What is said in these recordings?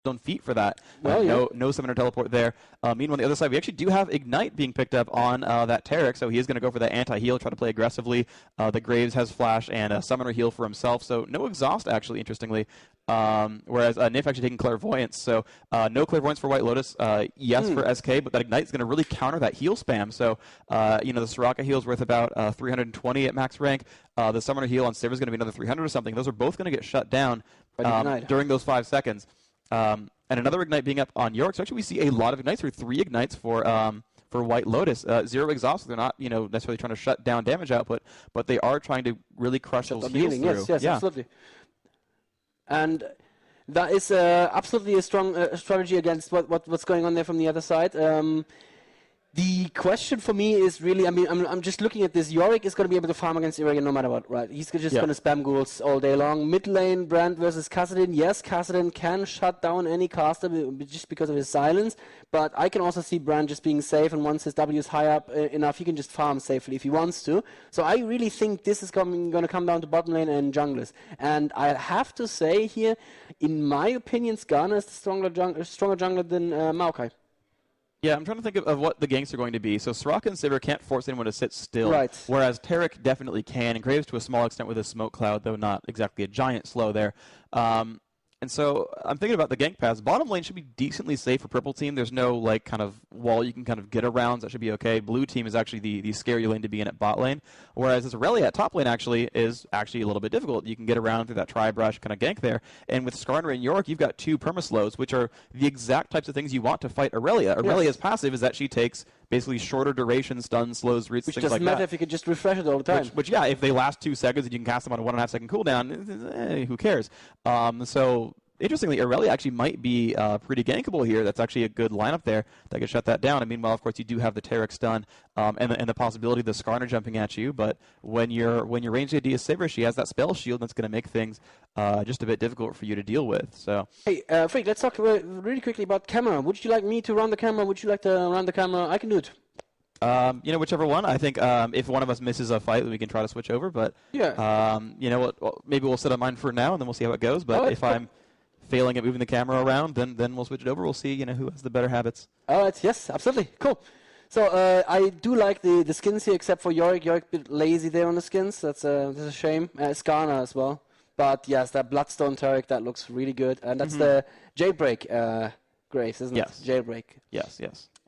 own feet for that. Well, No summoner teleport there. Meanwhile, on the other side, we actually do have Ignite being picked up on that Taric, so he is going to go for that anti-heal, try to play aggressively. The Graves has Flash and a summoner heal for himself, so no exhaust, actually, interestingly. Whereas Nif actually taking Clairvoyance, so no Clairvoyance for White Lotus, yes for SK, but that Ignite is going to really counter that heal spam. So, the Soraka heal is worth about 320 at max rank. The summoner heal on Sivir is going to be another 300 or something. Those are both going to get shut down during those 5 seconds. And another Ignite being up on Yorick. So actually we see a lot of Ignites, or 3 Ignites for White Lotus. 0 exhaust, they're not necessarily trying to shut down damage output, but they are trying to really crush those heals through. Yes, absolutely. And that is absolutely a strong strategy against what's going on there from the other side. The question for me is really, I'm just looking at this. Yorick is going to be able to farm against Irrigan no matter what, right? He's just going to spam ghouls all day long. Mid lane, Brand versus Kassadin. Yes, Kassadin can shut down any caster just because of his silence, but I can also see Brand just being safe, and once his W is high up enough, he can just farm safely if he wants to. So I really think this is going to come down to bottom lane and junglers. And I have to say here, in my opinion, Skarner is the stronger jungler than Maokai. Yeah, I'm trying to think of what the ganks are going to be. So Soraka and Sivir can't force anyone to sit still, right, whereas Taric definitely can, and Graves to a small extent with a smoke cloud, though not exactly a giant slow there. And so I'm thinking about the gank paths. Bottom lane should be decently safe for purple team. There's no kind of wall you can kind of get around. So that should be okay. Blue team is actually the scary lane to be in at bot lane, whereas this Aurelia at top lane is actually a little bit difficult. You can get around through that tri-brush kind of gank there. And with Skarner and Yorick, you've got 2 permaslows, which are the exact types of things you want to fight Aurelia. Aurelia's passive is that she takes basically shorter duration stun, slows, roots, things like that. Which doesn't matter if you could just refresh it all the time. Which, if they last 2 seconds and you can cast them on a 1.5 second cooldown, who cares? So interestingly, Aurelia actually might be pretty gankable here. That's actually a good lineup there that could shut that down. And meanwhile, of course, you do have the Taric stun and the possibility of the Skarner jumping at you. But when your ranged AD is Sivir, she has that spell shield that's going to make things just a bit difficult for you to deal with. So, hey, Freak, let's talk really quickly about camera. Would you like me to run the camera? Would you like to run the camera? I can do it. Whichever one. I think if one of us misses a fight, we can try to switch over. But maybe we'll sit on mine for now, and then we'll see how it goes. But if I'm failing at moving the camera around, then we'll switch it over. We'll see, who has the better habits. All right. Yes, absolutely. Cool. So I do like the skins here, except for Yorick. Yorick a bit lazy there on the skins. That's a shame. Skarner as well. But yes, that Bloodstone Taric, that looks really good. And that's the Jailbreak Graves, isn't it? Jailbreak. Yes.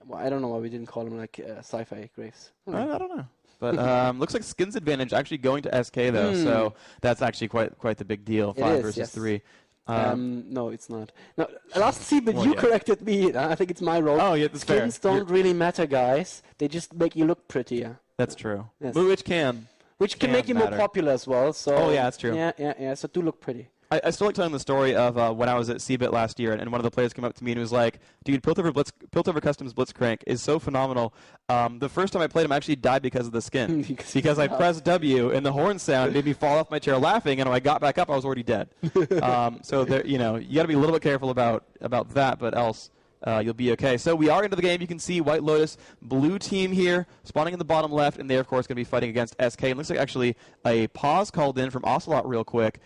Well, I don't know why we didn't call him sci-fi Graves. I don't know. But looks like skins advantage actually going to SK though, so that's actually quite the big deal. 5 versus 3. No, it's not. No, last see, but you corrected me. I think it's my role. Oh, yeah, that's fair. Skins don't really matter, guys. They just make you look prettier. That's true. Yes. Which can make you more popular as well. So that's true. Yeah. So do look pretty. I still like telling the story of when I was at CBIT last year, and one of the players came up to me and was like, dude, Piltover Customs Blitzcrank is so phenomenal. The first time I played him, I actually died because of the skin. because I pressed W, and the horn sound made me fall off my chair laughing, and when I got back up, I was already dead. So there, you got to be a little bit careful about that, but else you'll be okay. So we are into the game. You can see White Lotus, blue team here, spawning in the bottom left, and they're, of course, going to be fighting against SK. It looks like actually a pause called in from Ocelot real quick.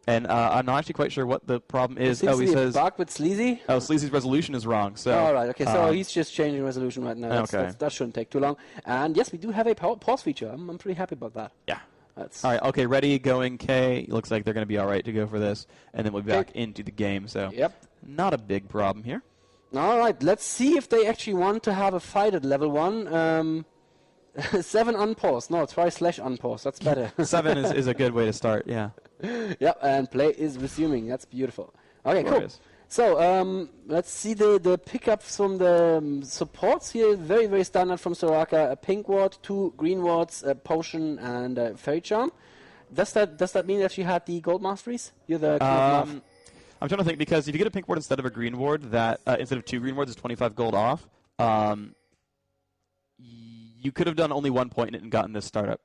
And I'm not actually quite sure what the problem is. He says back with Sleazy. Oh, Sleazy's resolution is wrong. So. All right. Okay. So he's just changing resolution right now. That shouldn't take too long. And yes, we do have a pause feature. I'm pretty happy about that. Yeah. All right. Okay. Ready. Going. K. Looks like they're going to be all right to go for this, and then we'll be back into the game. So. Yep. Not a big problem here. All right. Let's see if they actually want to have a fight at level 1. 7 unpause. No, try /unpause. That's better. 7 is a good way to start. Yeah. Yep, and play is resuming. That's beautiful. Okay, cool. So let's see the pickups from the supports here. Very, very standard from Soraka. A pink ward, 2 green wards, a potion, and a fairy charm. Does that mean that she had the gold masteries? You're the king of math. I'm trying to think, because if you get a pink ward instead of a green ward, that instead of 2 green wards is 25 gold off. You could have done only 1 point in it and gotten this startup.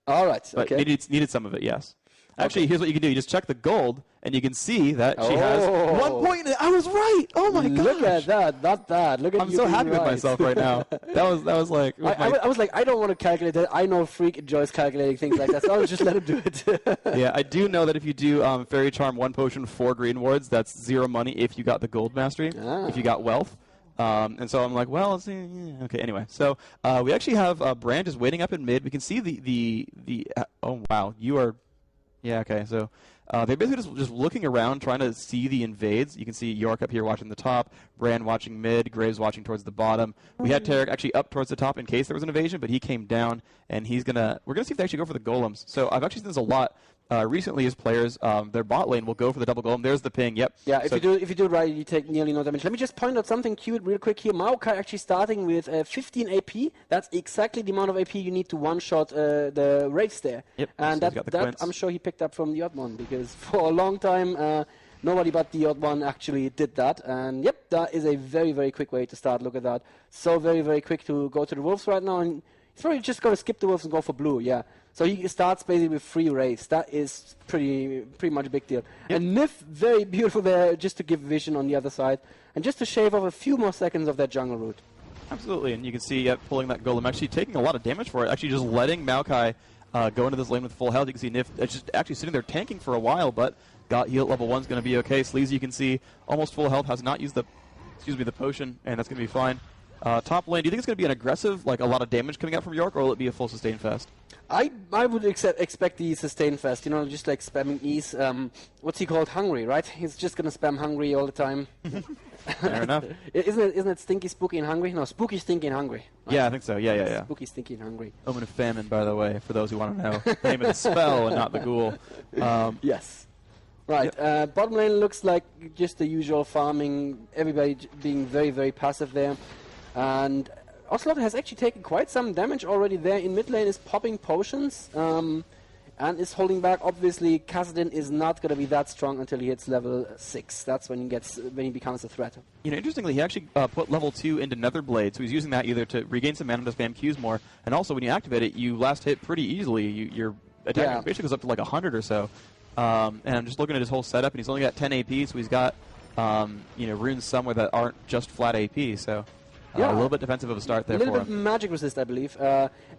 All right. But needed some of it, yes. Actually, here's what you can do. You just check the gold, and you can see that she has 1 point in it. I was right. Oh my gosh. Look at that. Not that. Look at I'm you so being happy with right. myself right now. That was like. I was like, I don't want to calculate that. I know Freak enjoys calculating things like that, so I'll just let him do it. Yeah, I do know that if you do Fairy Charm 1 potion, 4 green wards, that's 0 money if you got the gold mastery, if you got wealth. And so I'm like, well, let's see. Yeah, okay, anyway. So we actually have Brand just waiting up in mid. We can see the oh, wow. You are, yeah, okay. So they're basically just looking around, trying to see the invades. You can see York up here watching the top, Brand watching mid, Graves watching towards the bottom. We had Tarek actually up towards the top in case there was an invasion, but he came down, and we're going to see if they actually go for the golems. So I've actually seen this a lot. Recently, as players, their bot lane will go for the double golem. There's the ping. Yep. Yeah, if you do it right, you take nearly no damage. Let me just point out something cute real quick here. Maokai actually starting with 15 AP. That's exactly the amount of AP you need to one-shot the Wraiths there. Yep. And so that I'm sure he picked up from the Odd One, because for a long time, nobody but the Odd One actually did that. And yep, that is a very, very quick way to start. Look at that. So very, very quick to go to the Wolves right now. And he's probably just going to skip the Wolves and go for blue, yeah. So he starts basically with 3 Wraiths. That is pretty much a big deal. Yep. And Nif, very beautiful there, just to give vision on the other side, and just to shave off a few more seconds of that jungle route. Absolutely, and you can see pulling that golem, actually taking a lot of damage for it, actually just letting Maokai go into this lane with full health. You can see Nif just actually sitting there tanking for a while, but got heal at level 1 is going to be okay. Sleazy, you can see, almost full health, has not used the potion, and that's going to be fine. Top lane, do you think it's going to be an aggressive, like a lot of damage coming out from York, or will it be a full sustain fest? I would expect the sustain fest, just like spamming Ease. What's he called? Hungry, right? He's just going to spam Hungry all the time. Fair enough. Isn't it Stinky, Spooky, and Hungry? No, Spooky, Stinky, and Hungry. Right? Yeah, I think so. Yeah. Spooky, Stinky, and Hungry. Omen of Famine, by the way, for those who want to know. The name of the spell and not the ghoul. Yes. Right. Yep. Bottom lane looks like just the usual farming, everybody being very, very passive there. And Ocelot has actually taken quite some damage already there. In mid lane is popping potions and is holding back. Obviously, Kassadin is not going to be that strong until he hits level 6. That's when he becomes a threat. Interestingly, he actually put level 2 into Netherblade, so he's using that either to regain some mana to spam Qs more, and also when you activate it, you last hit pretty easily. Your attack basically goes up to like 100 or so. And I'm just looking at his whole setup, and he's only got 10 AP, so he's got runes somewhere that aren't just flat AP. So. A little bit defensive of a start there for him. A little bit magic resist, I believe.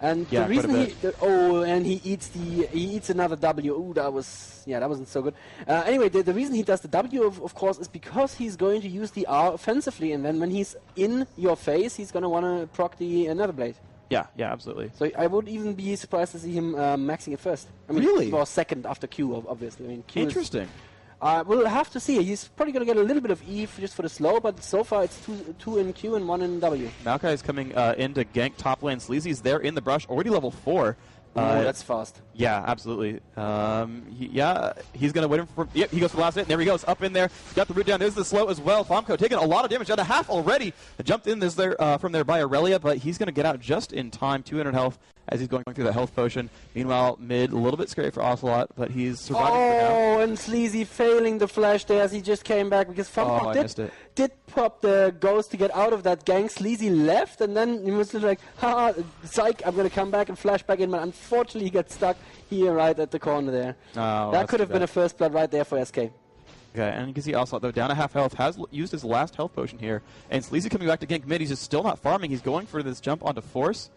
And the reason he eats another W. Ooh, that wasn't so good. Anyway, the reason he does the W, of course, is because he's going to use the R offensively, and then when he's in your face, he's going to want to proc the Netherblade. Yeah, absolutely. So I would even be surprised to see him maxing it first. I mean, really? Or second after Q, obviously. I mean, Q interesting. We'll have to see. He's probably going to get a little bit of E just for the slow, but so far it's two in Q and 1 in W. Maokai is coming in to gank top lane. Sleazy's there in the brush, already level 4. That's fast. Yeah, absolutely. He's going to wait for... Yep, he goes for the last hit. There he goes, up in there. Got the root down. There's the slow as well. Famco taking a lot of damage, down to half already. Jumped in from there by Aurelia, but he's going to get out just in time. 200 health as he's going through the health potion. Meanwhile, mid, a little bit scary for Ocelot, but he's surviving for now. Oh, and Sleazy failing the flash there as he just came back because Famco did pop the ghost to get out of that gang. Sleazy left, and then he was like, haha, psych, I'm going to come back and flash back in, but unfortunately he got stuck here right at the corner there. Oh, that could have been a first blood right there for SK. Okay, and you can see Ocelot, though, down to half health, has used his last health potion here. And Sleazy coming back to gank mid. He's just still not farming. He's going for this jump onto Force.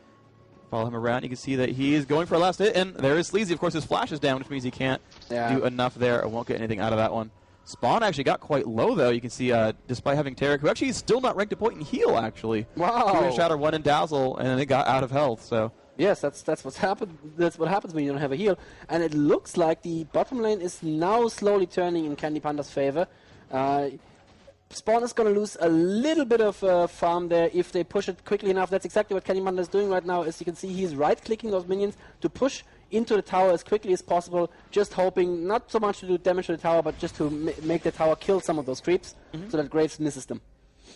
Follow him around. You can see that he is going for a last hit, and there is Sleazy. Of course, his flash is down, which means he can't do enough there. I won't get anything out of that one. Spawn actually got quite low, though. You can see, despite having Tarek, who actually is still not ranked a point in heal, actually. Wow. 2 in Shatter, 1 in Dazzle, and then it got out of health, so... Yes, that's what's happened. That's what happens when you don't have a heal. And it looks like the bottom lane is now slowly turning in Candy Panda's favor. Spawn is going to lose a little bit of farm there if they push it quickly enough. That's exactly what Candy Panda is doing right now. As you can see, he's right-clicking those minions to push into the tower as quickly as possible, just hoping not so much to do damage to the tower, but just to make the tower kill some of those creeps so that Graves misses them.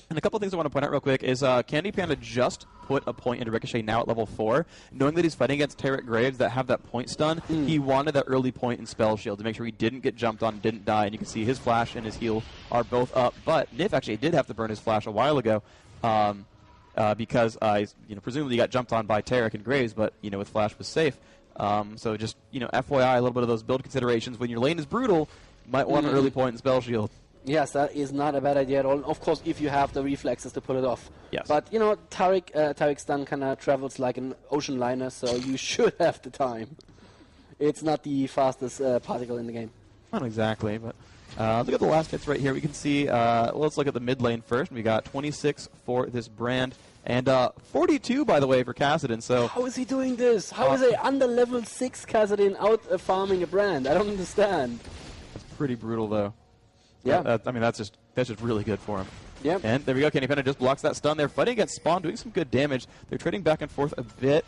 And a couple of things I want to point out real quick is Candy Panda just put a point into Ricochet now at level 4. Knowing that he's fighting against Tarek Graves that have that point stun, he wanted that early point in Spell Shield to make sure he didn't get jumped on and didn't die. And you can see his flash and his heal are both up. But Nif actually did have to burn his flash a while ago because presumably he got jumped on by Tarek and Graves, but with flash was safe. So just FYI, a little bit of those build considerations. When your lane is brutal, you might want an early point in Spell Shield. Yes, that is not a bad idea at all. Of course, if you have the reflexes to pull it off. Yes. But, you know, Tarek's stun kind of travels like an ocean liner, so you should have the time. It's not the fastest particle in the game. Not exactly, but look at the last hits right here. We can see, let's look at the mid lane first. We got 26 for this Brand, and 42, by the way, for Kassadin. So how is he doing this? How is a under level 6 Kassadin out farming a Brand? I don't understand. It's pretty brutal, though. Yeah. I mean, that's just really good for him. Yep. And there we go. Candy Panda just blocks that stun. They're fighting against Spawn, doing some good damage. They're trading back and forth a bit.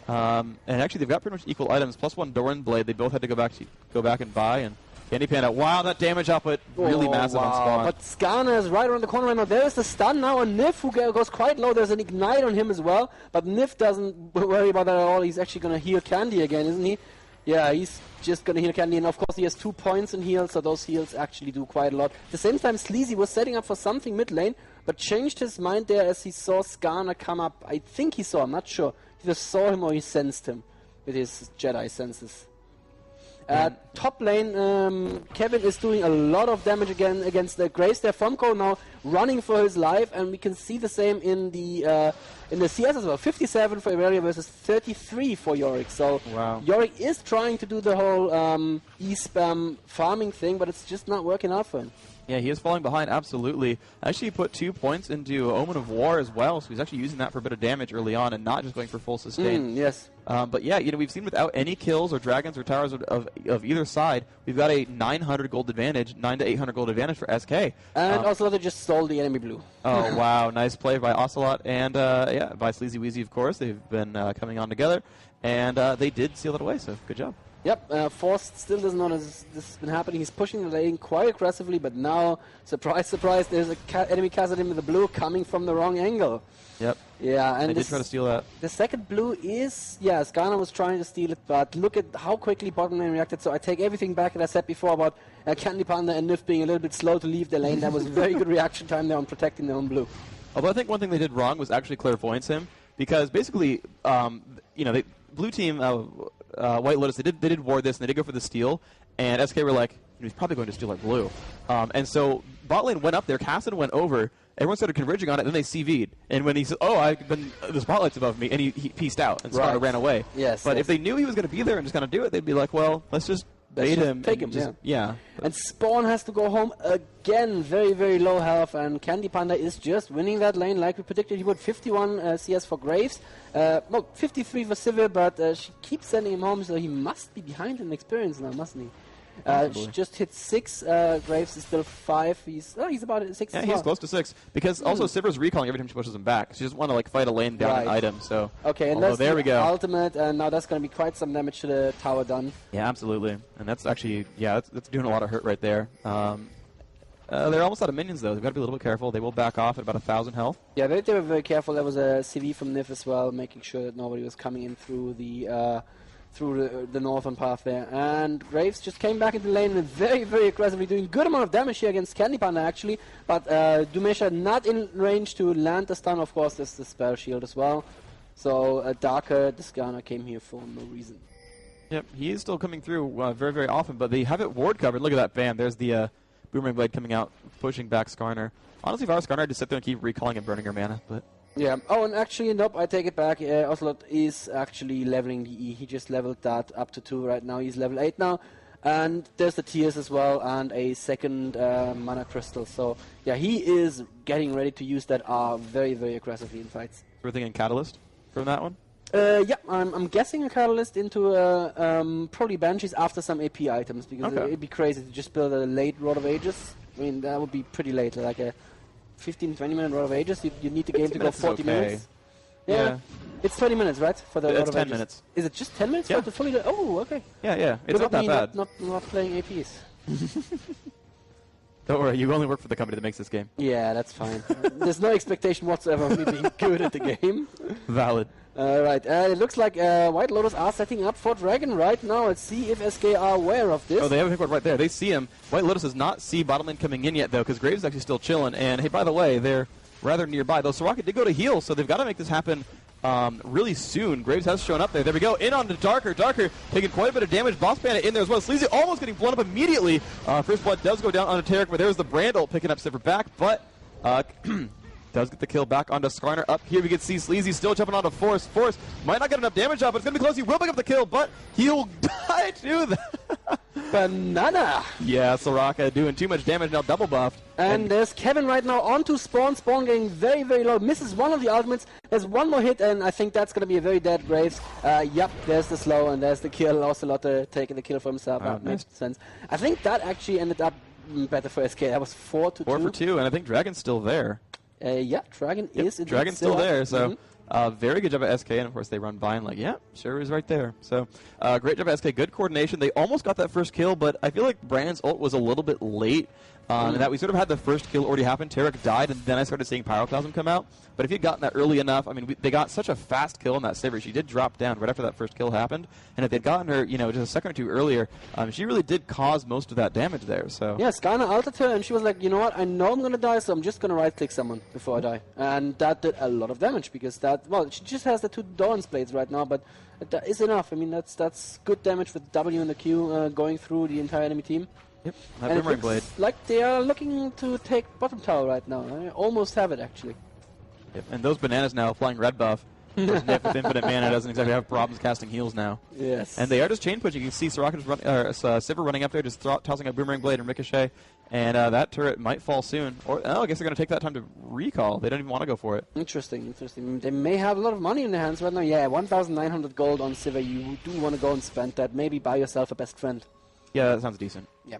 And actually, they've got pretty much equal items. Plus one Doran Blade. They both had to go back and buy. And Candy Panda, wow, that damage output really massive on Spawn. But Skarner is right around the corner right now. There is the stun now on Nif, who goes quite low. There's an ignite on him as well. But Nif doesn't worry about that at all. He's actually going to heal Candy again, isn't he? Yeah, he's just going to heal Candy, and of course he has 2 points in heals, so those heals actually do quite a lot. At the same time, Sleazy was setting up for something mid lane, but changed his mind there as he saw Skarner come up. I think he saw him, not sure. He just saw him or he sensed him with his Jedi senses. Top lane, Kevin is doing a lot of damage again against the Graves there. Fomko now running for his life, and we can see the same in the CS as well. 57 for Irelia versus 33 for Yorick. So wow. Yorick is trying to do the whole E-spam farming thing, but it's just not working out for him. Yeah, he is falling behind, absolutely. Actually, he put 2 points into Omen of War as well, so he's actually using that for a bit of damage early on and not just going for full sustain. Yes. But yeah, you know, we've seen without any kills or dragons or towers of either side, we've got a 900 gold advantage, 900 to 800 gold advantage for SK. And Ocelot just stole the enemy blue. Oh, wow. Nice play by Ocelot and, yeah, by Sleazy Weezy, of course. They've been coming on together, and they did seal it away, so good job. Yep, Force still doesn't know this has been happening. He's pushing the lane quite aggressively, but now, surprise, surprise, there's an enemy Kassadin with the blue coming from the wrong angle. Yep. Yeah, and they did try to steal that. The second blue is, yeah, Skarner was trying to steal it, but look at how quickly bottom lane reacted. So I take everything back that I said before about Candy Panda and Nif being a little bit slow to leave the lane. That was very good reaction time there on protecting their own blue. Although I think one thing they did wrong was actually clairvoyance him, because basically, you know, blue team, White Lotus, they did ward this, and they did go for the steal, and SK were like, he's probably going to steal our blue. And so bot lane went up there, Kassadin went over, everyone started converging on it, and then they CV'd. And when he said, the spotlight's above me, and he pieced out, and Skarner ran away. Yes. But if they knew he was going to be there and just kind of do it, they'd be like, well, let's just bait him. Take him, yeah. And Spawn has to go home again, very, very low health, and Candy Panda is just winning that lane like we predicted. He would 51 CS for Graves, 53 for Sivir, but she keeps sending him home, so he must be behind in experience now, mustn't he? She just hit 6. Graves is still 5. He's about at 6 Yeah, as he's well. close to 6. Because also Sivir's recalling every time she pushes him back. She doesn't want to like fight a lane down an item. So okay, and that's there we go. Ultimate, and now that's going to be quite some damage to the tower done. Yeah, absolutely. And that's actually, that's doing a lot of hurt right there. They're almost out of minions, though. They've got to be a little bit careful. They will back off at about 1,000 health. Yeah, they were very careful. There was a CV from Nif as well, making sure that nobody was coming in through the northern path there. And Graves just came back into the lane and very, very aggressively doing a good amount of damage here against Candy Panda, actually. But Dumesha not in range to land the stun. Of course, there's the spell shield as well. So Darker, the Skarner came here for no reason. Yep, he is still coming through very, very often, but they have it ward covered. Look at that, bam. There's the Boomerang Blade coming out, pushing back Skarner. Honestly, if I was Skarner, I'd just sit there and keep recalling and burning her mana, but... Yeah. Oh, and actually, nope, I take it back. Ocelot is actually leveling the E. He just leveled that up to 2 right now. He's level 8 now. And there's the tears as well, and a second mana crystal. So, yeah, he is getting ready to use that R very, very aggressively in fights. We're thinking Catalyst from that one? Yeah, I'm guessing a Catalyst into probably Banshees after some AP items, because it'd be crazy to just build a late Rod of Ages. I mean, that would be pretty late, like a 15-20 minute Rod of Ages. You need the game to go 40 minutes. Yeah. It's 20 minutes, right? For the Rod of Ages. 10 minutes. Is it just 10 minutes? Yeah. For the fully oh, okay. Yeah. It's not that bad. Not playing APs. Don't worry, you only work for the company that makes this game. Yeah, that's fine. There's no expectation whatsoever of me being good at the game. Valid. Right, it looks like White Lotus are setting up for Dragon right now. Let's see if SK are aware of this. Oh, they have a pick right there. They see him. White Lotus does not see bottom lane coming in yet, though, because Graves is actually still chilling. And, hey, by the way, they're rather nearby. Though Soraka did go to heal, so they've got to make this happen really soon. Graves has shown up there. There we go. In on to Darker. Darker taking quite a bit of damage. Boss Bandit in there as well. Sleazy almost getting blown up immediately. First blood does go down onto Tarek, but there's the Brand ult picking up Sivir back, but does get the kill back onto Skarner. Up here we can see Sleazy still jumping onto Force. Force might not get enough damage out, but it's going to be close. He will pick up the kill, but he'll die too. Banana! Yeah, Soraka doing too much damage now, double buffed. And there's Kevin right now onto Spawn. Spawn getting very, very low. Misses one of the ultimates. There's one more hit, and I think that's going to be a very dead Graves. Yep, there's the slow, and there's the kill. Ocelote taking the kill for himself. That makes sense. I think that actually ended up better for SK. That was 4-2. 4 for 2, and I think Dragon's still there. Yeah, Dragon is. Dragon's still there, so very good job at SK, and of course they run by and like, yeah, sure is right there. So great job at SK, good coordination. They almost got that first kill, but I feel like Brand's ult was a little bit late. And that we sort of had the first kill already happen. Tarek died, and then I started seeing Pyroclasm come out. But if he'd gotten that early enough, I mean, they got such a fast kill on that Sivir. She did drop down right after that first kill happened. And if they'd gotten her, you know, just a second or two earlier, she really did cause most of that damage there. So yeah, Skarner ulted her, and she was like, you know what, I know I'm going to die, so I'm just going to right-click someone before I die. And that did a lot of damage, because that, well, she just has the 2 Dawn's Blades right now, but that is enough. I mean, that's good damage with W and the Q going through the entire enemy team. Yep, that Boomerang Blade. Like they are looking to take bottom tower right now. I almost have it, actually. Yep, and those bananas now applying red buff. Nif with infinite mana doesn't exactly have problems casting heals now. Yes. And they are just chain pushing. You can see Soraka Sivir running up there, just tossing a Boomerang Blade and Ricochet. And that turret might fall soon. Or I guess they're going to take that time to recall. They don't even want to go for it. Interesting, interesting. They may have a lot of money in their hands right now. Yeah, 1,900 gold on Sivir. You do want to go and spend that. Maybe buy yourself a best friend. Yeah, that sounds decent. Yeah,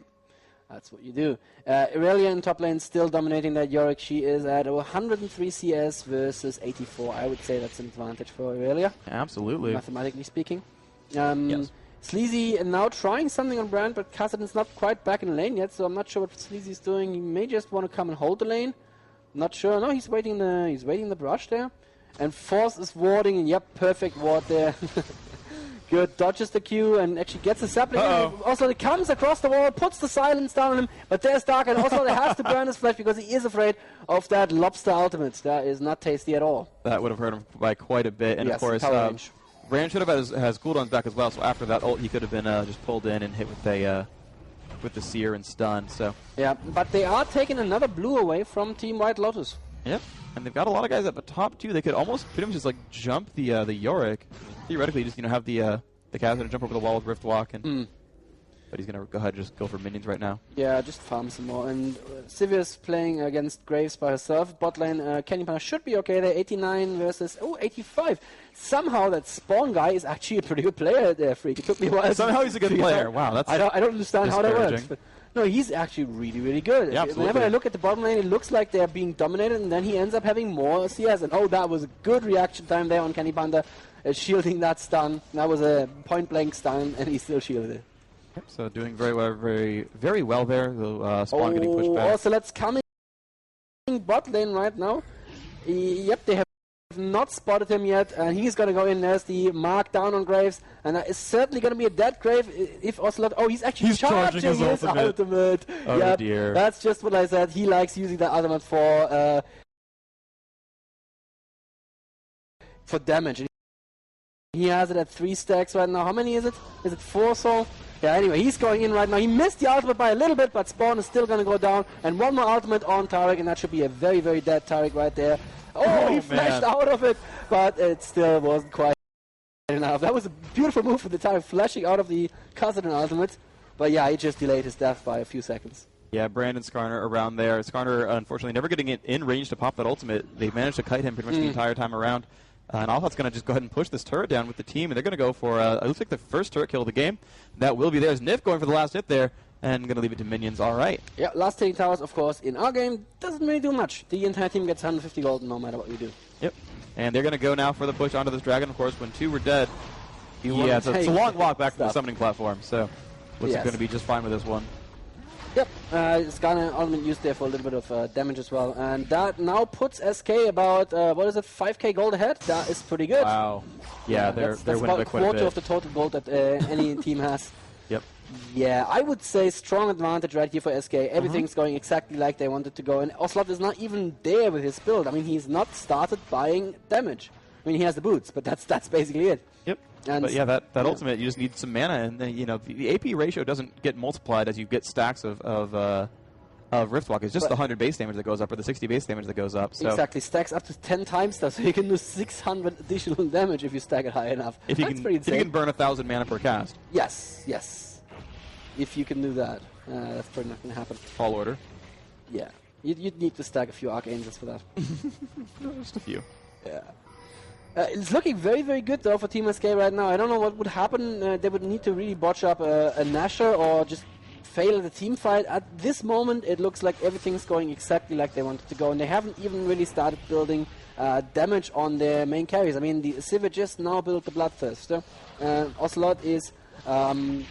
that's what you do. Irelia in top lane still dominating that Yorick. She is at 103 CS versus 84. I would say that's an advantage for Irelia. Absolutely. Mathematically speaking. Yes. Sleazy now trying something on Brand, but Kassadin's not quite back in the lane yet, so I'm not sure what Sleazy's doing. He may just want to come and hold the lane. Not sure. No, he's waiting the brush there. And Force is warding, and yep, perfect ward there. Good, dodges the Q and actually gets a sapling. Also, it comes across the wall, puts the silence down on him, but there's Dark, and also he has to burn his flesh because he is afraid of that lobster ultimate. That is not tasty at all. That would have hurt him by quite a bit, and yes, of course, Brand should have has cooldowns back as well. So after that ult, he could have been just pulled in and hit with the seer and stun. So yeah, but they are taking another blue away from Team White Lotus. Yep, and they've got a lot of guys at the top too. They could almost pretty much just like jump the Yorick. Theoretically, just have the Khazad jump over the wall with Rift Walk, and but he's gonna go ahead and just go for minions right now. Yeah, just farm some more. And Sivir's playing against Graves by herself. Bot lane, Canyon Panda should be okay there. 89 versus 85. Somehow that Spawn guy is actually a pretty good player there, Freak. It took me a while. Somehow he's a good player. Wow, that's I don't understand how that works. But no, he's actually really, really good. Yeah, whenever I look at the bottom lane, it looks like they're being dominated, and then he ends up having more CS. And that was a good reaction time there on Canyon Panda, shielding that stun. That was a point-blank stun, and he still shielded it. Yep, so doing very well, very well there. The Spawn getting pushed back. Also, let's come in bot lane right now. Yep, they have not spotted him yet, and he's going to go in. There's the mark down on Graves, and that is certainly going to be a dead Grave if Ocelot... Oh, he's actually charging his ultimate. Oh, yep, dear. That's just what I said. He likes using the ultimate for damage. He has it at 3 stacks right now. How many is it? Is it 4 so? Yeah, anyway, he's going in right now. He missed the ultimate by a little bit, but Spawn is still going to go down. And one more ultimate on Tarek, and that should be a very, very dead Tarek right there. Oh, he flashed out of it, but it still wasn't quite enough. That was a beautiful move for the Tarek, flashing out of the Kassadin ultimate. But yeah, he just delayed his death by a few seconds. Yeah, Brandon Skarner around there. Skarner, unfortunately, never getting it in range to pop that ultimate. They managed to kite him pretty much the entire time around. And Alpha's going to just go ahead and push this turret down with the team, and they're going to go for, it looks like the first turret kill of the game. That will be theirs. Nif going for the last hit there, and going to leave it to minions. All right. Yeah, last hitting towers, of course, in our game, doesn't really do much. The entire team gets 150 gold no matter what we do. Yep. And they're going to go now for the push onto this dragon, of course, when 2 were dead. Yeah, it's a long walk back from the summoning platform, so looks like going to be just fine with this one. Yep, Skarner ultimate used there for a little bit of damage as well. And that now puts SK about, 5k gold ahead? That is pretty good. Wow. Yeah, they're winning about by quite a quarter bit. of the total gold that any team has. Yep. Yeah, I would say strong advantage right here for SK. Everything's going exactly like they wanted to go. And Ocelot is not even there with his build. I mean, he's not started buying damage. I mean, he has the boots, but that's basically it. Yep. And But yeah, that ultimate, you just need some mana, and then, the AP ratio doesn't get multiplied as you get stacks of Riftwalk. It's just the 100 base damage that goes up, or the 60 base damage that goes up. So exactly, stacks up to 10 times that, so you can do 600 additional damage if you stack it high enough. If That's pretty insane. If you can burn 1,000 mana per cast. Yes. If you can do that. That's probably not going to happen. Tall order. Yeah. You'd need to stack a few Archangels for that. Just a few. Yeah. It's looking very, very good, though, for Team SK right now. I don't know what would happen. They would need to really botch up a Nasher or just fail at the team fight. At this moment, it looks like everything's going exactly like they wanted to go, and they haven't even really started building damage on their main carries. I mean, the Sivir just now built the Bloodthirster. Ocelot is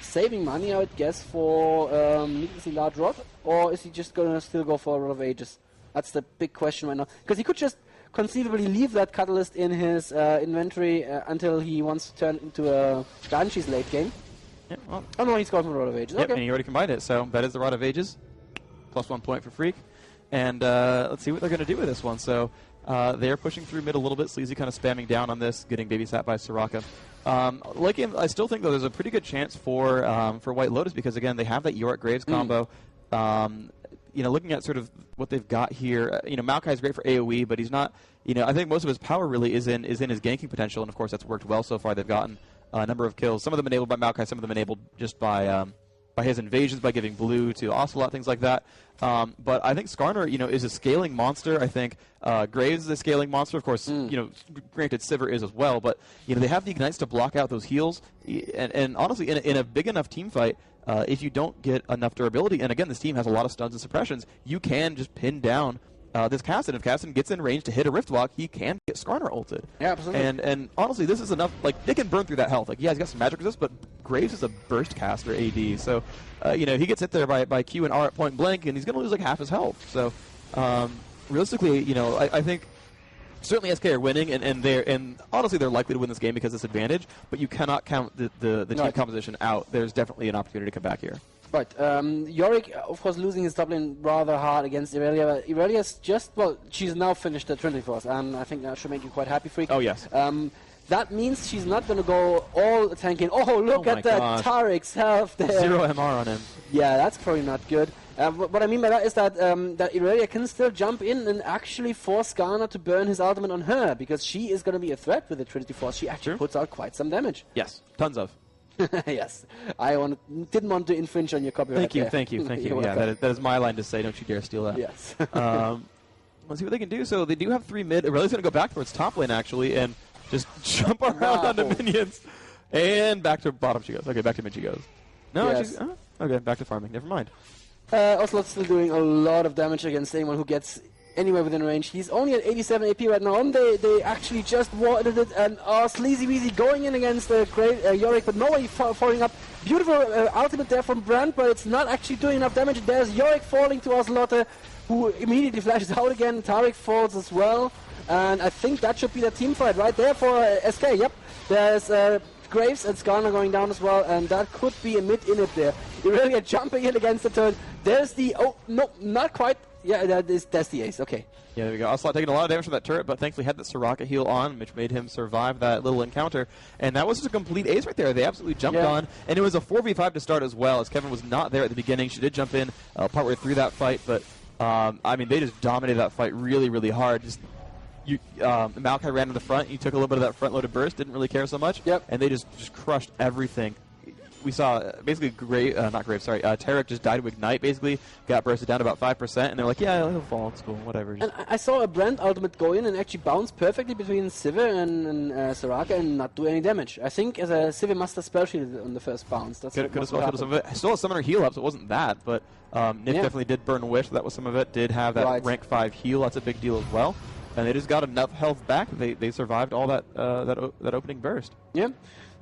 saving money, I would guess, for needlessly large rod, or is he just going to still go for a Rod of Ages? That's the big question right now. Because he could just conceivably leave that Catalyst in his inventory until he wants to turn into a Banshee's late game. Yeah, well, oh no, he's going for the Rod of Ages. Yep, Okay. and he already combined it, so that is the Rod of Ages. Plus 1 point for Freak. And let's see what they're going to do with this one. So they're pushing through mid a little bit. Sleazy kind of spamming down on this, getting babysat by Soraka. I still think, though, there's a pretty good chance for White Lotus because, again, they have that Yorick Graves combo. Looking at sort of what they've got here, Maokai is great for AoE, but he's not, I think most of his power really is in his ganking potential, and of course that's worked well so far. They've gotten a number of kills, some of them enabled by Maokai, some of them enabled just by his invasions, by giving blue to Ocelot, things like that. But I think Skarner, is a scaling monster. I think Graves is a scaling monster. Of course, granted Sivir is as well, but they have the ignites to block out those heals, and honestly, in a big enough team fight, if you don't get enough durability, and again, this team has a lot of stuns and suppressions, you can just pin down this Kassadin. If Kassadin gets in range to hit a Riftwalk, he can get Skarner ulted. Yeah, absolutely. And honestly, this is enough. Like, they can burn through that health. Like, yeah, he's got some magic resist, but Graves is a burst caster AD. So, he gets hit there by Q and R at point blank, and he's going to lose like half his health. So, realistically, I think certainly SK are winning, and honestly they're likely to win this game because of this advantage. But you cannot count the team composition out. There's definitely an opportunity to come back here. Right. Yorick, of course, losing his top lane rather hard against Irelia. But Irelia's she's now finished the Trinity Force, and I think that should make you quite happy, Freak. Oh, yes. That means she's not going to go all tanking. Oh, look at that Tariq's health there. 0 MR on him. Yeah, that's probably not good. What I mean by that is that that Irelia can still jump in and actually force Skarner to burn his ultimate on her, because she is going to be a threat with the Trinity Force. She actually puts out quite some damage. Yes, tons of. Yes, I didn't want to infringe on your copyright. Thank you. Yeah, that is my line to say. Don't you dare steal that. Yes. Let's see what they can do. So they do have 3 mid. Irelia's going to go back towards top lane, actually, and just jump around on the minions. And back to bottom she goes. Okay, back to mid she goes. No, yes. Okay, back to farming. Never mind. Ocelot's still doing a lot of damage against anyone who gets anywhere within range. He's only at 87 AP right now, and they actually just warded it, and Sleazy Weezy going in against the great Yorick, but nobody following up. Beautiful ultimate there from Brand, but it's not actually doing enough damage. There's Yorick falling to Ocelot, who immediately flashes out again. Tariq falls as well, and I think that should be the team fight right there for SK. Yep, there's Graves and Skarner going down as well, and that could be a mid-init there. Irelia jumping in against the turn. There's the... Oh, no, not quite. Yeah, that's the ace. Okay. Yeah, there we go. Ocelot taking a lot of damage from that turret, but thankfully had the Soraka heal on, which made him survive that little encounter. And that was just a complete ace right there. They absolutely jumped on. And it was a 4v5 to start as well, as Kevin was not there at the beginning. She did jump in partway through that fight, but, they just dominated that fight really, really hard. Just... Maokai ran to the front. You took a little bit of that front-loaded burst. Didn't really care so much. Yep. And they just crushed everything. We saw basically Tarek just died to Ignite. Basically, got bursted down to about 5%, and they're like, "Yeah, he'll fall. It's cool, whatever." And I saw a Brand ultimate go in and actually bounce perfectly between Sivir and Soraka and not do any damage. I think as a Sivir master spell shield on the first bounce. That's could have spell some of it. I still have summoner heal up, so it wasn't that, but Nif definitely did burn Wish. That was some of it. Did have that rank 5 heal. That's a big deal as well. And they just got enough health back. They survived all that opening burst. Yeah,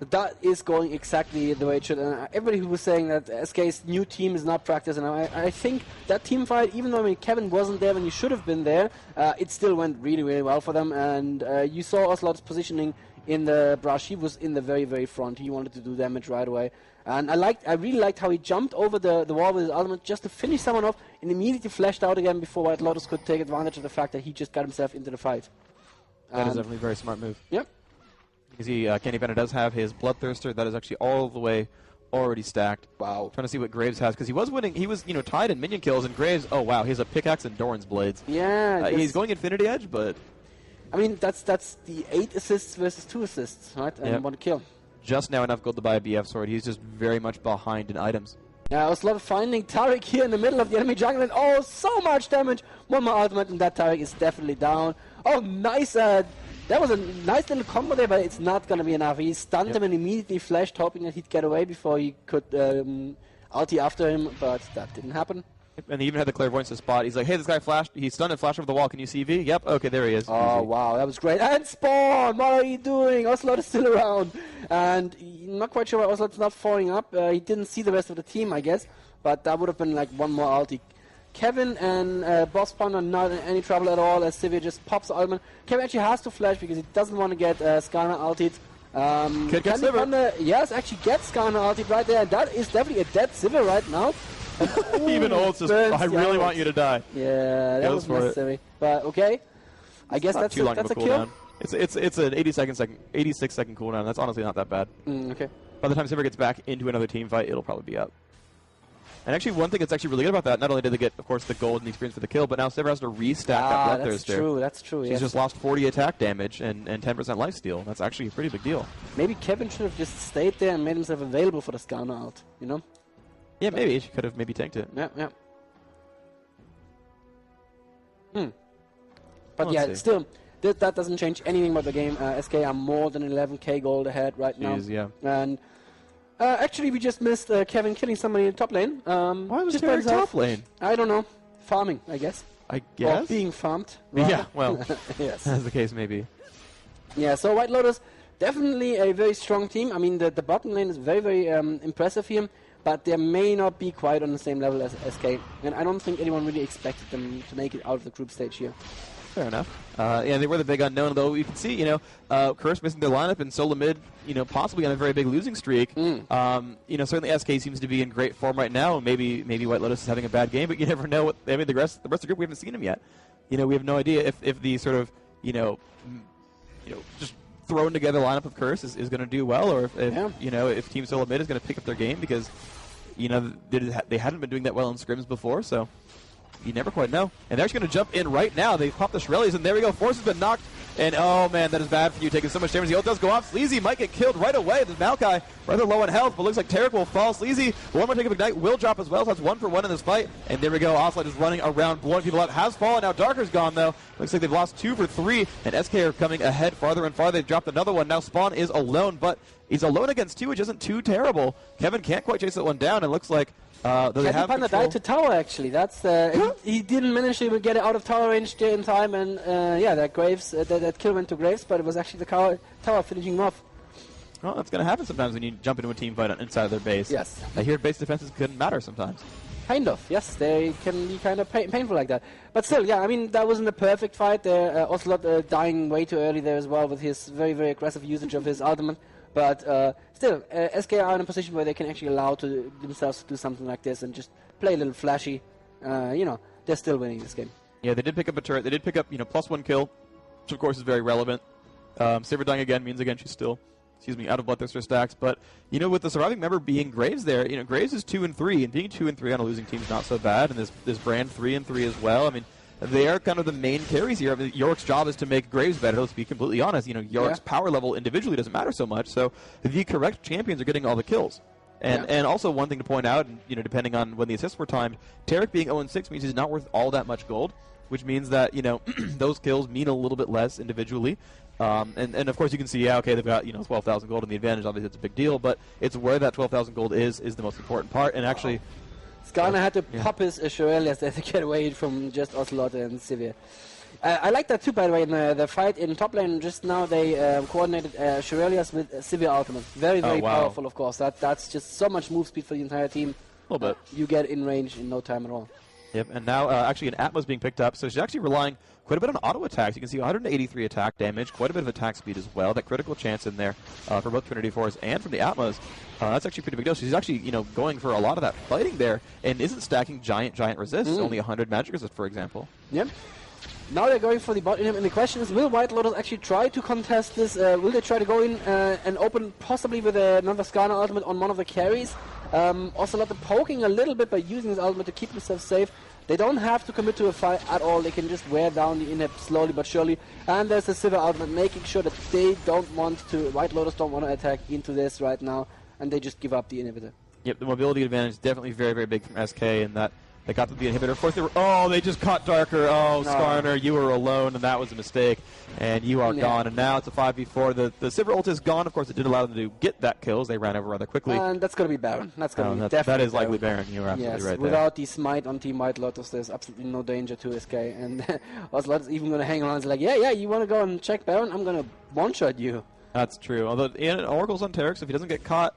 that is going exactly the way it should. And everybody who was saying that SK's new team is not practiced, and I think that team fight, even though Kevin wasn't there when he should have been there, it still went really, really well for them. And you saw Ocelot's positioning in the brush. He was in the very, very front. He wanted to do damage right away. And I really liked how he jumped over the wall with his ultimate just to finish someone off and immediately flashed out again before White Lotus could take advantage of the fact that he just got himself into the fight. That is definitely a very smart move. Yep. You can see Candy Panda does have his Bloodthirster. That is actually all the way already stacked. Wow. Trying to see what Graves has, because he was winning. He was, tied in minion kills, and Graves, oh wow, he has a pickaxe and Doran's blades. Yeah. He's going Infinity Edge, but I mean, that's the 8 assists versus 2 assists, right? And 1 kill. Just now enough gold to buy a BF sword. He's just very much behind in items. Yeah, I was finding Tariq here in the middle of the enemy jungle, and oh, so much damage! One more ultimate, and that Tariq is definitely down. Oh, nice! That was a nice little combo there, but it's not gonna be enough. He stunned him and immediately flashed, hoping that he'd get away before he could ulti after him, but that didn't happen. And he even had the clairvoyance to spot. He's like, hey, this guy flashed. He stunned and flashed over the wall. Can you see V? Yep. Okay, there he is. Oh, Easy. wow. That was great. And Spawn! What are you doing? Ocelot is still around. And I'm not quite sure why Ocelot's not falling up. He didn't see the rest of the team, I guess. But that would have been like one more ulti. Kevin and Boss Spawn are not in any trouble at all as Sivir just pops the ultimate. Kevin actually has to flash because he doesn't want to get Skarner ultied. Could get Sivir. Yes, actually gets Skarner ultied right there. And that is definitely a dead Sivir right now. Even Old says, I really want you to die. Yeah, that was necessary. But okay, I guess that's a kill. It's an 86 second cooldown. That's honestly not that bad. Okay. By the time Sivir gets back into another team fight, it'll probably be up. And actually, one thing that's actually really good about that, not only did they get, of course, the gold and the experience for the kill, but now Sivir has to restack that Bloodthirster. That's true, that's true. She's just lost 40 attack damage and 10% lifesteal. That's actually a pretty big deal. Maybe Kevin should have just stayed there and made himself available for the Skarner ult, you know? Yeah, maybe. She could have maybe tanked it. Yeah, yeah. But yeah, still, that doesn't change anything about the game. SK are more than 11k gold ahead right now. Yeah. And actually, we just missed Kevin killing somebody in top lane. Why was just Terry top lane? I don't know. Farming, I guess. I guess. Or being farmed. Rather. Yeah, well, yes. As the case may be. Yeah, so White Lotus, definitely a very strong team. I mean, the bottom lane is very, very impressive here. But they may not be quite on the same level as SK. And I don't think anyone really expected them to make it out of the group stage here. Fair enough. Yeah, they were the big unknown, though. You can see, Curse missing their lineup and Solo mid, possibly on a very big losing streak. Certainly SK seems to be in great form right now. Maybe White Lotus is having a bad game, but you never know. The rest of the group, we haven't seen them yet. We have no idea if the sort of, just thrown together lineup of Curse is going to do well, or if Team Solo mid is going to pick up their game because they hadn't been doing that well in scrims before, so you never quite know. And they're actually going to jump in right now. They pop the Shirelles, and there we go. Force has been knocked, and oh man, that is bad for you, taking so much damage. The ult does go off. Sleazy might get killed right away. The Maokai rather low on health, but looks like Tariq will fall. Sleazy, one more take of Ignite, will drop as well, so that's 1-for-1 in this fight. And there we go. Ocelot is running around, blowing people up. Has fallen. Now Darker's gone, though. Looks like they've lost 2 for 3, and SK are coming ahead farther and farther. They've dropped another one. Now Spawn is alone, but he's alone against 2, which isn't too terrible. Kevin can't quite chase that one down, and looks like they have Panda died to tower, actually. That's he didn't manage to get it out of tower range in time, and that Graves, that kill went to Graves, but it was actually the tower finishing him off. Well, that's going to happen sometimes when you jump into a team fight inside their base. Yes. I hear base defenses couldn't matter sometimes. Kind of, yes. They can be kind of painful like that. But still, yeah, I mean, that wasn't a perfect fight there. Ocelot dying way too early there as well with his very, very aggressive usage of his ultimate. But still, SK are in a position where they can actually allow themselves to do something like this and just play a little flashy. They're still winning this game. Yeah, they did pick up a turret. They did pick up, +1 kill, which of course is very relevant. Sivir dying again means again she's still, out of Bloodthirster stacks. But with the surviving member being Graves there, Graves is 2-3, and being 2-3 on a losing team is not so bad. And this Brand 3-3 as well. I mean, they are kind of the main carries here. I mean, Yorick's job is to make Graves better, let's be completely honest. Yorick's power level individually doesn't matter so much, so the correct champions are getting all the kills. And also one thing to point out, depending on when the assists were timed, Tariq being 0-6 means he's not worth all that much gold, which means that, those kills mean a little bit less individually. And of course you can see, they've got 12,000 gold in the advantage. Obviously it's a big deal, but it's where that 12,000 gold is the most important part. And actually, Skarner had to pop his Shirelles to get away from just Ocelot and Sivir. I like that too, by the way. In the fight in top lane just now, they coordinated Shirelles with Sivir ultimate. Very, very powerful, of course. That's just so much move speed for the entire team. A little bit. You get in range in no time at all. Yep, and now actually an Atma's being picked up, so she's actually relying quite a bit on auto attacks. You can see 183 attack damage, quite a bit of attack speed as well. That critical chance in there for both Trinity Force and from the Atmas. That's actually a pretty big deal. She's actually, going for a lot of that fighting there and isn't stacking giant resists, only 100 magic resist, for example. Yep. Now they're going for the bot inhib, and the question is, will White Lotus actually try to contest this? Will they try to go in and open possibly with another Skarner ultimate on one of the carries? Ocelote poking a little bit by using his ultimate to keep himself safe. They don't have to commit to a fight at all. They can just wear down the inhib slowly but surely. And there's the Sivir ultimate, making sure that they don't want to, White Lotus don't want to attack into this right now, and they just give up the inhibitor. Yep, the mobility advantage is definitely very, very big from SK, and that they got the inhibitor. Of course, they just caught Darker. Oh, no. Skarner, you were alone, and that was a mistake, and you are gone. And now it's a 5v4. The Sivir ult is gone. Of course, it did allow them to get that kill, as they ran over rather quickly. And that's going to be Baron. That's going to be definitely That is likely Baron. You're absolutely right there. Without the smite on Team White Lotus, there's absolutely no danger to SK. And Ocelote's even going to hang around and say, like, yeah, you want to go and check Baron? I'm going to one-shot you. That's true. Although, Oracle's on Terex, if he doesn't get caught,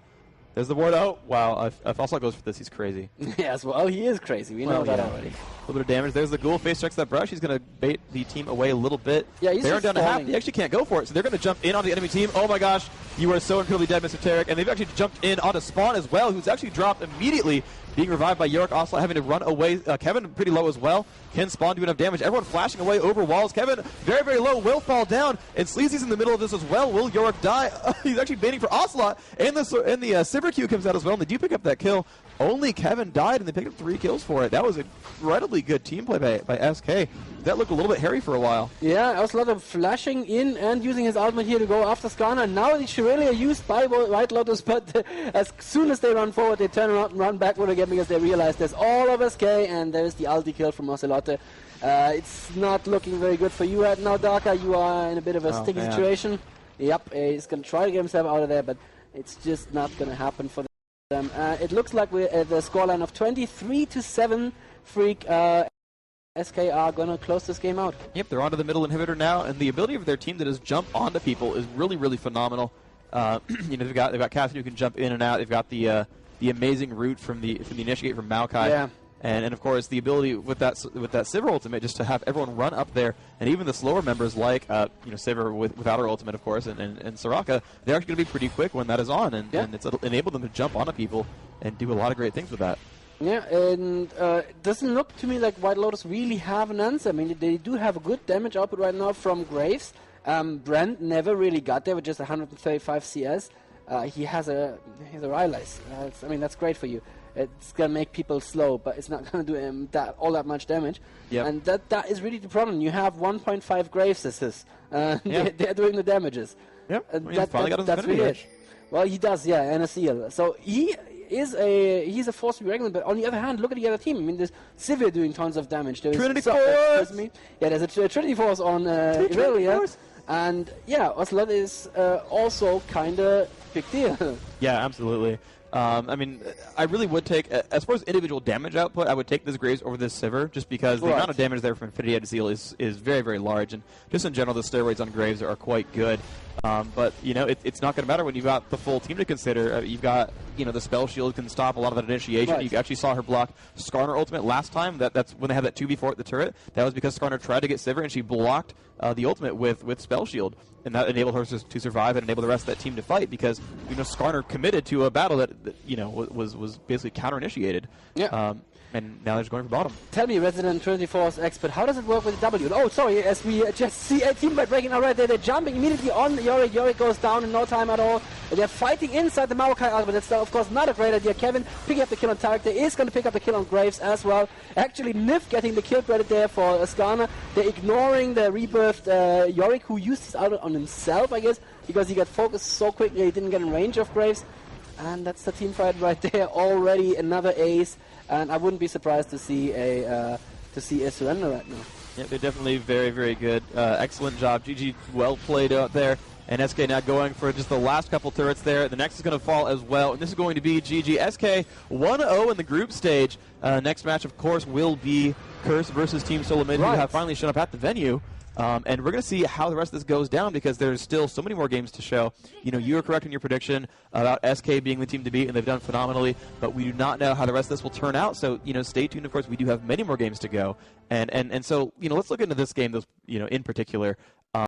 there's the ward. Oh, wow. If Ocelot goes for this, he's crazy. Yes, well, he is crazy. We know that already. A little bit of damage. There's the Ghoul. Face checks that brush. He's going to bait the team away a little bit. Yeah, he's They're down to half. He actually can't go for it, so they're going to jump in on the enemy team. Oh, my gosh. You are so incredibly dead, Mr. Tarek. And they've actually jumped in onto Spawn as well, who's actually dropped immediately, being revived by Yorick. Ocelot having to run away. Kevin pretty low as well. Can Spawn do enough damage? Everyone flashing away over walls. Kevin very, very low. Will fall down. And Sleazy's in the middle of this as well. Will Yorick die? He's actually baiting for Ocelot. And the Sivir Q comes out as well. And they do pick up that kill. Only Kevin died, and they picked up 3 kills for it. That was incredibly good team play by SK. That looked a little bit hairy for a while. Yeah, Ocelot flashing in and using his ultimate here to go after Skarner. Now the Shirelli are used by White Lotus, but as soon as they run forward, they turn around and run backward again because they realize there's all of SK, and there's the ulti kill from Ocelote. It's not looking very good for you right now, Darker. You are in a bit of a sticky situation. Yep, he's going to try to get himself out of there, but it's just not going to happen for them. It looks like we're at the scoreline of 23-7. Freak. SK are going to close this game out. Yep, they're onto the middle inhibitor now, and the ability of their team to just jump onto people is really, really phenomenal. They've got Cassidy who can jump in and out. They've got the amazing route from the initiate from Maokai. Yeah. And of course the ability with that Sivir ultimate just to have everyone run up there, and even the slower members like Sivir without her ultimate, of course, and Soraka, they're actually going to be pretty quick when that is on, and it's enabled them to jump onto people and do a lot of great things with that. Yeah, and it doesn't look to me like White Lotus really have an answer. I mean, they do have a good damage output right now from Graves. Brent never really got there with just 135 CS. He has a Rylai's. I mean, that's great for you. It's going to make people slow, but it's not going to do him all that much damage. Yep. And that is really the problem. You have 1.5 Graves assists. They're doing the damages. Yep. That's really it. Well, he does, and a seal. So he's a force to be reckoned with. But on the other hand, look at the other team. I mean, there's Sivir doing tons of damage. There's Trinity Force! There's a Trinity Force on Irelia. And Ocelot is also kind of big deal. Yeah, absolutely. I mean, I really would take, as far as individual damage output, I would take this Graves over this Sivir, just because the amount of damage there from Infinity Edge Seal is very, very large, and just in general, the steroids on Graves are quite good. But, it's not going to matter when you've got the full team to consider. You've got, the Spell Shield can stop a lot of that initiation. Right. You actually saw her block Skarner ultimate last time. That's when they had that 2v4 at the turret. That was because Skarner tried to get Sivir, and she blocked the ultimate with Spell Shield. And that enabled her to survive and enable the rest of that team to fight because, Skarner committed to a battle that was basically counter-initiated. Yeah. And now they're just going for bottom. Tell me, Resident 24's expert, how does it work with the W? Oh, sorry, as we just see a team by breaking out right there. They're jumping immediately on Yorick. Yorick goes down in no time at all. They're fighting inside the Maokai ultimate. That's, of course, not a great idea. Kevin picking up the kill on Tarek. They is going to pick up the kill on Graves as well. Actually, Nif getting the kill credit there for Skarner. They're ignoring the rebirthed Yorick, who used his ultimate on himself, I guess, because he got focused so quickly he didn't get in range of Graves. And that's the team fight right there. Already another ace. And I wouldn't be surprised to see a surrender right now. Yeah, they're definitely very, very good. Excellent job. GG, well played out there. And SK now going for just the last couple turrets there. The next is going to fall as well. And this is going to be GG. SK 1-0 in the group stage. Next match, of course, will be Curse versus Team Solomid, who have finally shown up at the venue. And we're going to see how the rest of this goes down because there's still so many more games to show. You were correct in your prediction about SK being the team to beat, and they've done phenomenally, but we do not know how the rest of this will turn out. So, stay tuned. Of course, we do have many more games to go. And so, let's look into this game, in particular.